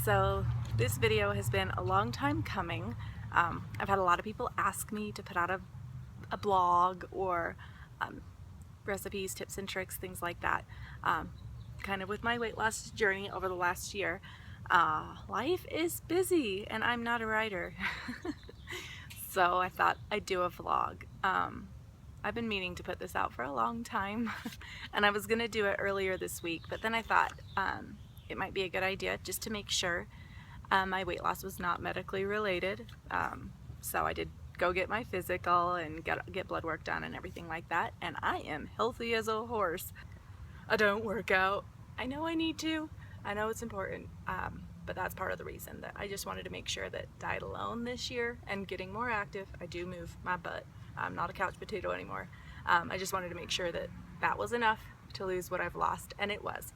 So this video has been a long time coming. I've had a lot of people ask me to put out a blog or recipes, tips and tricks, things like that. Kind of with my weight loss journey over the last year. Life is busy and I'm not a writer. So I thought I'd do a vlog. I've been meaning to put this out for a long time and I was gonna do it earlier this week, but then I thought it might be a good idea just to make sure my weight loss was not medically related. So I did go get my physical and get blood work done and everything like that, and I am healthy as a horse. I don't work out. I know I need to. I know it's important, but that's part of the reason that I just wanted to make sure that diet alone this year and getting more active, I do move my butt. I'm not a couch potato anymore. I just wanted to make sure that that was enough to lose what I've lost, and it was.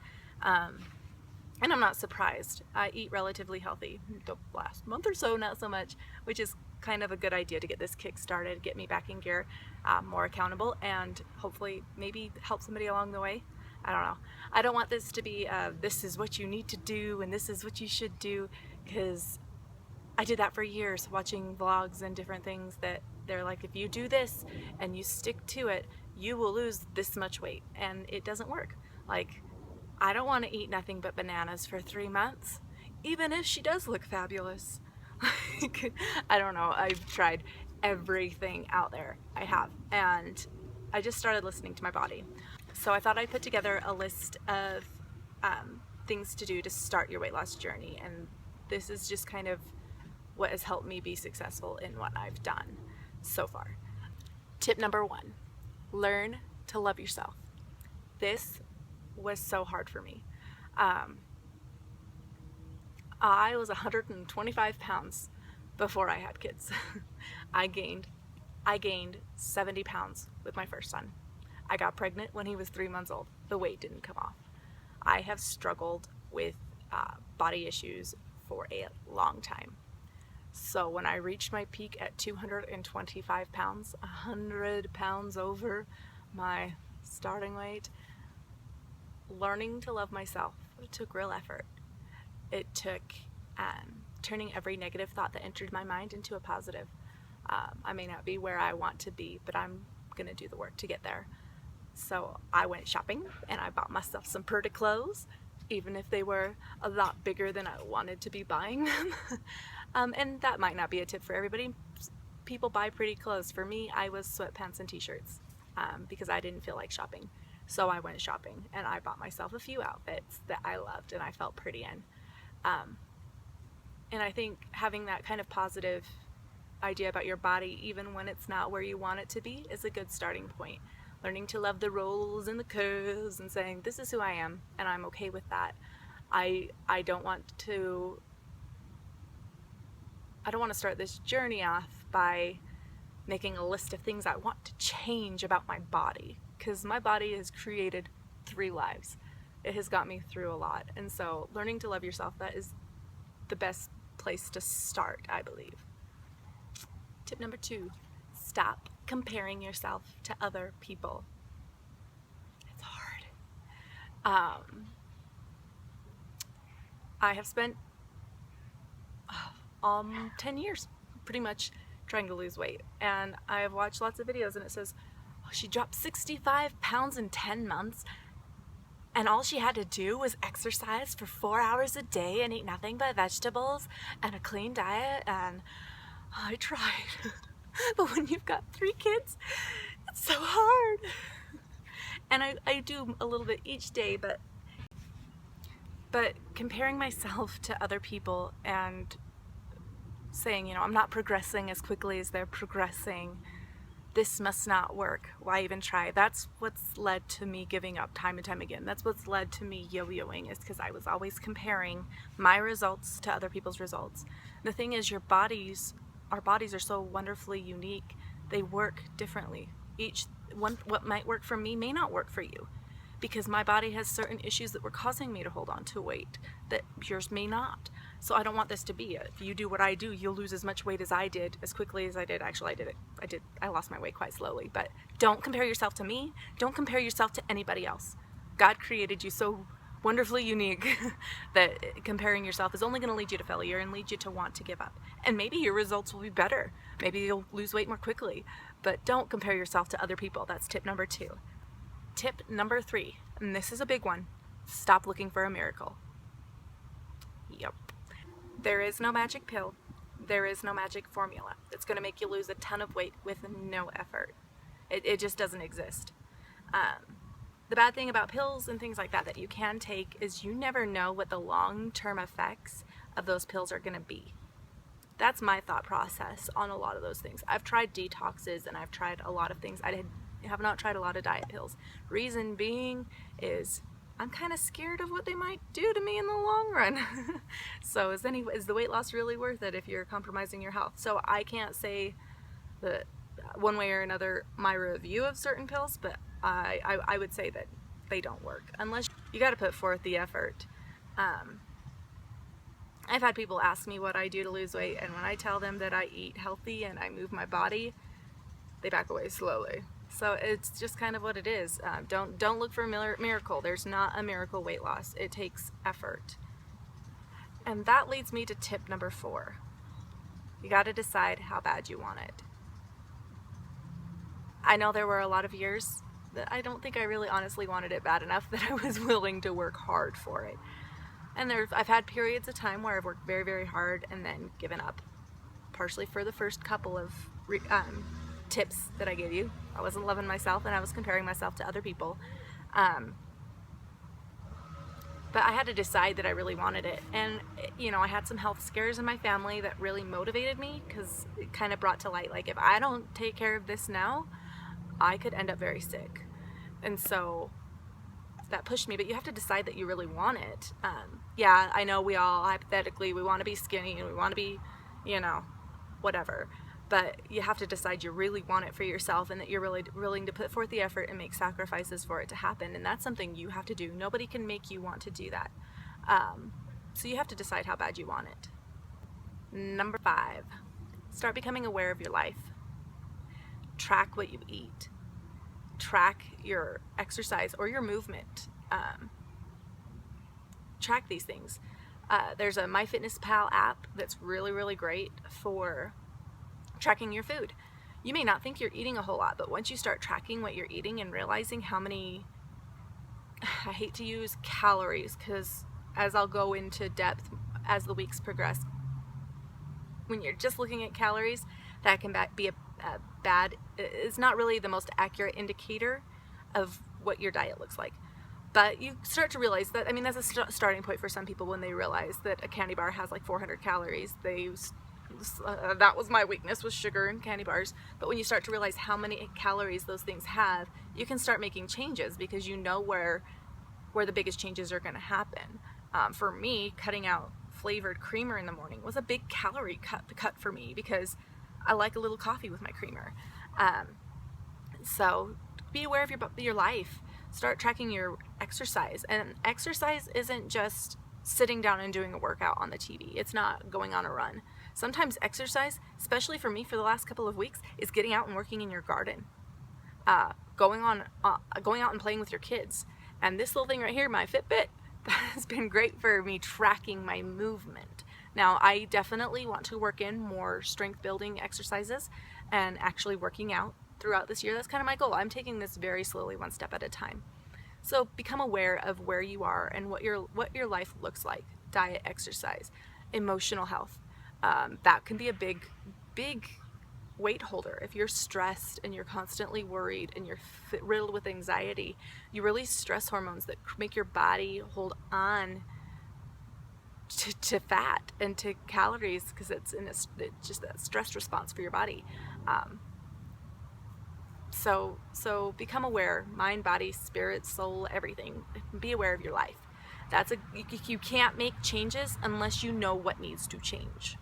And I'm not surprised. I eat relatively healthy. The last month or so, not so much, which is kind of a good idea to get this kick started, get me back in gear, more accountable, and hopefully maybe help somebody along the way. I don't know. I don't want this to be this is what you need to do and this is what you should do, because I did that for years, watching vlogs and different things that they're like, if you do this and you stick to it, you will lose this much weight, and it doesn't work. Like, I don't want to eat nothing but bananas for 3 months, even if she does look fabulous. Like, I don't know, I've tried everything out there. I have, and I just started listening to my body. So I thought I'd put together a list of things to do to start your weight loss journey, and this is just kind of what has helped me be successful in what I've done so far. Tip number 1, learn to love yourself. This was so hard for me. I was 125 pounds before I had kids. I gained 70 pounds with my first son. I got pregnant when he was 3 months old. The weight didn't come off. I have struggled with body issues for a long time. So when I reached my peak at 225 pounds, 100 pounds over my starting weight, learning to love myself took real effort. It took turning every negative thought that entered my mind into a positive. I may not be where I want to be, but I'm gonna do the work to get there. So I went shopping and I bought myself some pretty clothes, even if they were a lot bigger than I wanted to be buying them. And that might not be a tip for everybody. People buy pretty clothes. For me, I was sweatpants and t-shirts because I didn't feel like shopping. So I went shopping and I bought myself a few outfits that I loved and I felt pretty in. And I think having that kind of positive idea about your body, even when it's not where you want it to be, is a good starting point. Learning to love the rolls and the curves and saying, this is who I am and I'm okay with that. I don't want to start this journey off by making a list of things I want to change about my body, because my body has created 3 lives. It has got me through a lot, and so learning to love yourself, that is the best place to start, I believe. Tip number 2, stop comparing yourself to other people. It's hard. I have spent 10 years pretty much trying to lose weight, and I have watched lots of videos and it says, oh, she dropped 65 pounds in 10 months and all she had to do was exercise for 4 hours a day and eat nothing but vegetables and a clean diet. And I tried. But when you've got 3 kids, it's so hard. And I do a little bit each day, but comparing myself to other people and saying, you know, I'm not progressing as quickly as they're progressing, this must not work, why even try? That's what's led to me giving up time and time again. That's what's led to me yo-yoing, is because I was always comparing my results to other people's results. The thing is, our bodies are so wonderfully unique. They work differently. What might work for me may not work for you, because my body has certain issues that were causing me to hold on to weight that yours may not. So I don't want this to be it. If you do what I do, you'll lose as much weight as I did, as quickly as I did. Actually, I lost my weight quite slowly, but don't compare yourself to me. Don't compare yourself to anybody else. God created you so wonderfully unique that comparing yourself is only going to lead you to failure and lead you to want to give up. And maybe your results will be better. Maybe you'll lose weight more quickly. But don't compare yourself to other people. That's tip number 2. Tip number 3, and this is a big one: stop looking for a miracle. Yep. There is no magic pill. There is no magic formula that's going to make you lose a ton of weight with no effort. It just doesn't exist. The bad thing about pills and things like that you can take is you never know what the long-term effects of those pills are going to be. That's my thought process on a lot of those things. I've tried detoxes and I've tried a lot of things. I have not tried a lot of diet pills. Reason being is I'm kind of scared of what they might do to me in the long run. So is the weight loss really worth it if you're compromising your health? So I can't say that one way or another my review of certain pills, but I would say that they don't work unless you got to put forth the effort. I've had people ask me what I do to lose weight, and when I tell them that I eat healthy and I move my body, they back away slowly. So it's just kind of what it is. Don't look for a miracle. There's not a miracle weight loss. It takes effort. And that leads me to tip number 4. You got to decide how bad you want it. I know there were a lot of years that I don't think I really honestly wanted it bad enough that I was willing to work hard for it. And I've had periods of time where I've worked very, very hard and then given up. Partially for the first couple of tips that I gave you. I wasn't loving myself and I was comparing myself to other people. But I had to decide that I really wanted it. And, I had some health scares in my family that really motivated me, because it kind of brought to light, like, if I don't take care of this now, I could end up very sick. And so that pushed me, but you have to decide that you really want it. Yeah, I know we all, hypothetically, we want to be skinny and we want to be, whatever. But you have to decide you really want it for yourself and that you're really willing to put forth the effort and make sacrifices for it to happen. And that's something you have to do. Nobody can make you want to do that. So you have to decide how bad you want it. Number 5, start becoming aware of your life. Track what you eat. Track your exercise or your movement. Track these things. There's a MyFitnessPal app that's really, really great for tracking your food. You may not think you're eating a whole lot, but once you start tracking what you're eating and realizing how many, I hate to use calories, because as I'll go into depth as the weeks progress, when you're just looking at calories, that can be a bad, it's not really the most accurate indicator of what your diet looks like. But you start to realize that, that's a starting point for some people when they realize that a candy bar has like 400 calories. That was my weakness, was sugar and candy bars. But when you start to realize how many calories those things have, you can start making changes because you know where the biggest changes are going to happen. For me, cutting out flavored creamer in the morning was a big calorie cut for me because I like a little coffee with my creamer. So be aware of your life. Start tracking your exercise. And exercise isn't just sitting down and doing a workout on the TV. It's not going on a run. Sometimes exercise, especially for me for the last couple of weeks, is getting out and working in your garden. Going out and playing with your kids. And this little thing right here, my Fitbit, that has been great for me tracking my movement. Now, I definitely want to work in more strength building exercises and actually working out throughout this year. That's kind of my goal. I'm taking this very slowly, one step at a time. So become aware of where you are and what your life looks like. Diet, exercise, emotional health. That can be a big weight holder. If you're stressed and you're constantly worried and you're riddled with anxiety, you release stress hormones that make your body hold on to fat and to calories because it's just that stress response for your body. So become aware, mind, body, spirit, soul, everything. Be aware of your life. You can't make changes unless you know what needs to change.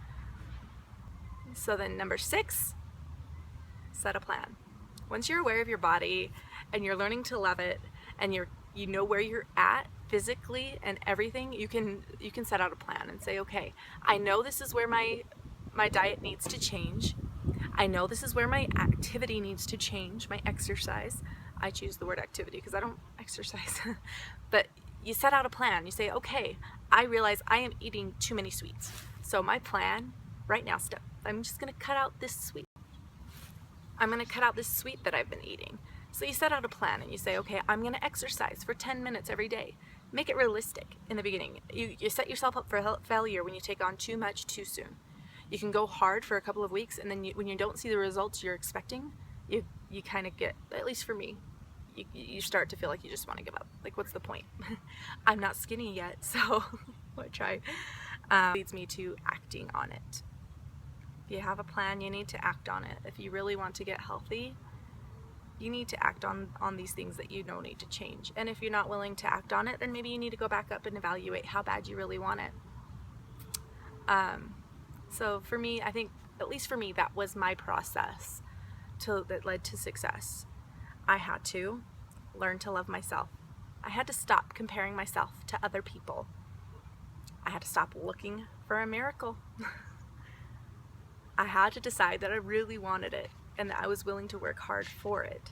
So then number 6, set a plan. Once you're aware of your body and you're learning to love it and you know where you're at physically and everything, you can set out a plan and say, okay, I know this is where my diet needs to change. I know this is where my activity needs to change, my exercise. I choose the word activity because I don't exercise. But you set out a plan. You say, okay, I realize I am eating too many sweets. So my plan right now, I'm just gonna cut out this sweet. I'm gonna cut out this sweet that I've been eating. So you set out a plan and you say, okay, I'm gonna exercise for 10 minutes every day. Make it realistic in the beginning. You set yourself up for failure when you take on too much too soon. You can go hard for a couple of weeks, and then when you don't see the results you're expecting, you kind of get, at least for me, you start to feel like you just want to give up. Like, what's the point? I'm not skinny yet, so why try? Leads me to acting on it. If you have a plan, you need to act on it. If you really want to get healthy, you need to act on these things that you know need to change. And if you're not willing to act on it, then maybe you need to go back up and evaluate how bad you really want it. So for me, I think, at least for me, that was my process that led to success. I had to learn to love myself. I had to stop comparing myself to other people. I had to stop looking for a miracle. I had to decide that I really wanted it and that I was willing to work hard for it.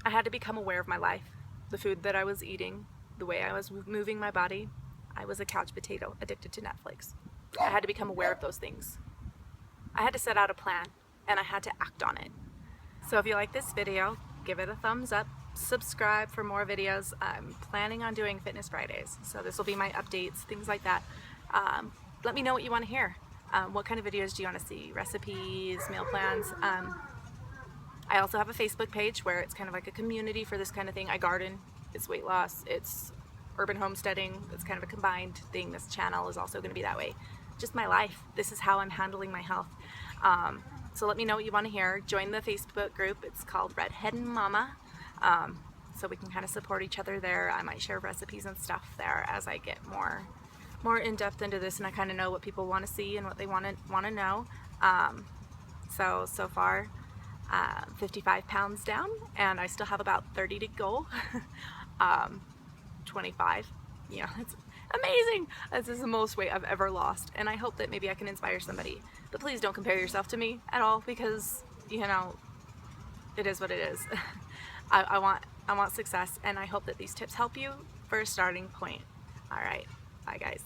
I had to become aware of my life, the food that I was eating, the way I was moving my body. I was a couch potato addicted to Netflix. I had to become aware of those things. I had to set out a plan, and I had to act on it. So if you like this video, give it a thumbs up, subscribe for more videos. I'm planning on doing Fitness Fridays, so this will be my updates, things like that. Let me know what you want to hear. What kind of videos do you want to see? Recipes, meal plans? I also have a Facebook page where it's kind of like a community for this kind of thing. I garden, it's weight loss, it's urban homesteading. It's kind of a combined thing. This channel is also going to be that way. Just my life. This is how I'm handling my health. So let me know what you want to hear. Join the Facebook group. It's called Redheadin' Mama. So we can kind of support each other there. I might share recipes and stuff there as I get more in depth into this, and I kind of know what people want to see and what they want to know. So far, 55 pounds down, and I still have about 30 to go. 25. Yeah, it's amazing. This is the most weight I've ever lost, and I hope that maybe I can inspire somebody. But please don't compare yourself to me at all, because it is what it is. I want success, and I hope that these tips help you for a starting point. All right, bye guys.